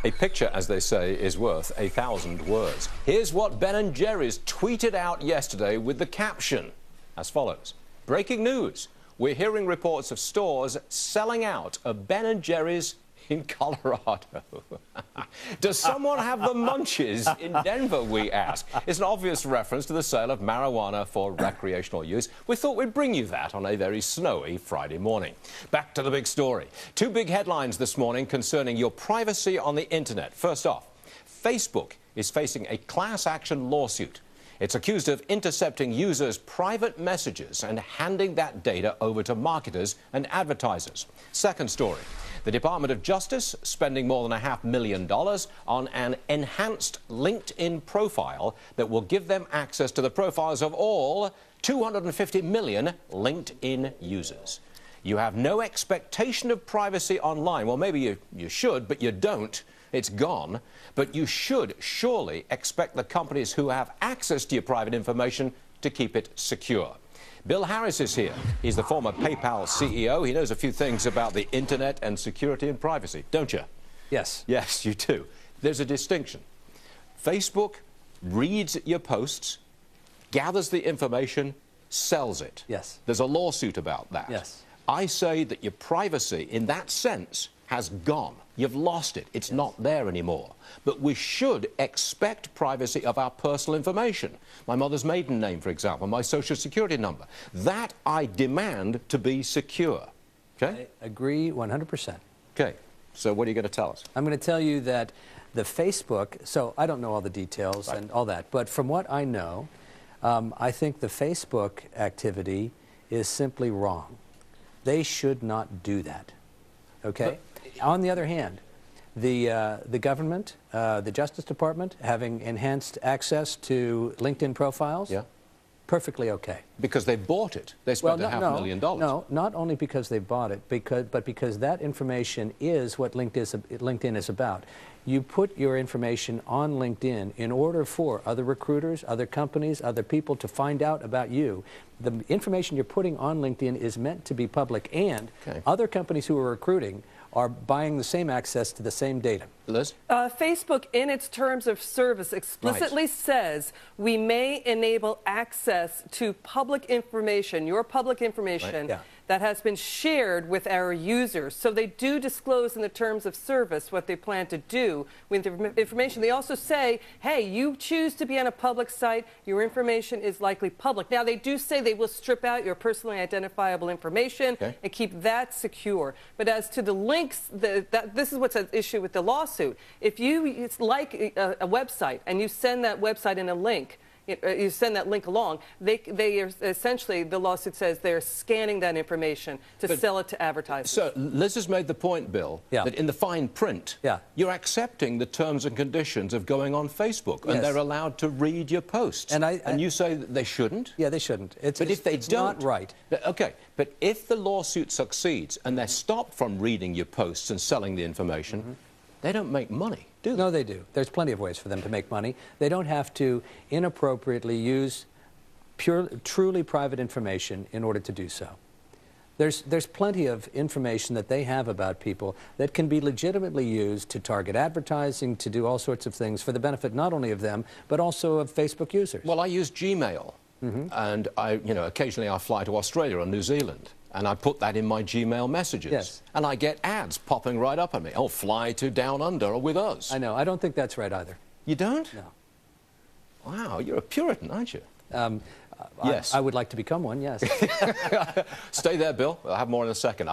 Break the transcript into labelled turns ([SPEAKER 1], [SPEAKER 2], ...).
[SPEAKER 1] A picture, as they say, is worth 1,000 words. Here's what Ben & Jerry's tweeted out yesterday with the caption as follows. Breaking news. We're hearing reports of stores selling out of Ben & Jerry's in Colorado. Does someone have the munchies in Denver, we ask? It's an obvious reference to the sale of marijuana for recreational use. We thought we'd bring you that on a very snowy Friday morning. Back to the big story. Two big headlines this morning concerning your privacy on the internet. First off, Facebook is facing a class action lawsuit. It's accused of intercepting users' private messages and handing that data over to marketers and advertisers. Second story. The Department of Justice spending more than $500,000 on an enhanced LinkedIn profile that will give them access to the profiles of all 250 million LinkedIn users. You have no expectation of privacy online. Well, maybe you should, but you don't. It's gone. But you should surely expect the companies who have access to your private information to keep it secure. Bill Harris is here. He's the former PayPal CEO. He knows a few things about the internet and security and privacy, don't you?
[SPEAKER 2] Yes.
[SPEAKER 1] Yes, you do. There's a distinction. Facebook reads your posts, gathers the information, sells it.
[SPEAKER 2] Yes.
[SPEAKER 1] There's a lawsuit about that.
[SPEAKER 2] Yes.
[SPEAKER 1] I say that your privacy, in that sense, has gone. You've lost it. It's not there anymore. But we should expect privacy of our personal information. My mother's maiden name, for example, my social security number. That I demand to be secure. Okay?
[SPEAKER 2] I agree 100%.
[SPEAKER 1] Okay. So what are you going to tell us?
[SPEAKER 2] I'm going to tell you that the Facebook, so I don't know all the details and all that, but from what I know, I think the Facebook activity is simply wrong. They should not do that. Okay? On the other hand, the government, the Justice Department, having enhanced access to LinkedIn profiles, perfectly okay.
[SPEAKER 1] Because they bought it. They spent $500,000.
[SPEAKER 2] No, not only because they bought it, but because that information is what LinkedIn is about. You put your information on LinkedIn in order for other recruiters, other companies, other people to find out about you. The information you're putting on LinkedIn is meant to be public, and other companies who are recruiting are buying the same access to the same data.
[SPEAKER 1] Liz?
[SPEAKER 3] Facebook, in its terms of service, explicitly says we may enable access to public information, your public information, that has been shared with our users. So they do disclose in the terms of service what they plan to do with the information. They also say, hey, you choose to be on a public site, your information is likely public. Now, they do say they will strip out your personally identifiable information and keep that secure. But as to the links, this is what's at issue with the lawsuit. If it's like a website and you send that website in a link, you send that link along, they are essentially, the lawsuit says they're scanning that information to sell it to advertisers. So
[SPEAKER 1] Liz has made the point, Bill, that in the fine print, you're accepting the terms and conditions of going on Facebook, and they're allowed to read your posts. And you say that they shouldn't?
[SPEAKER 2] Yeah, they shouldn't.
[SPEAKER 1] But if they don't,
[SPEAKER 2] not right.
[SPEAKER 1] Okay, but if the lawsuit succeeds and they're stopped from reading your posts and selling the information, they don't make money, do they?
[SPEAKER 2] No, they do. There's plenty of ways for them to make money. They don't have to inappropriately use truly private information in order to do so. There's plenty of information that they have about people that can be legitimately used to target advertising, to do all sorts of things for the benefit not only of them, but also of Facebook users.
[SPEAKER 1] Well, I use Gmail, and occasionally I fly to Australia or New Zealand. And I put that in my Gmail messages. And I get ads popping right up at me. Oh, fly to Down Under or with us.
[SPEAKER 2] I know. I don't think that's right either.
[SPEAKER 1] You don't?
[SPEAKER 2] No.
[SPEAKER 1] Wow, you're a Puritan, aren't you?
[SPEAKER 2] Yes. I would like to become one, yes.
[SPEAKER 1] Stay there, Bill. We'll have more in a second.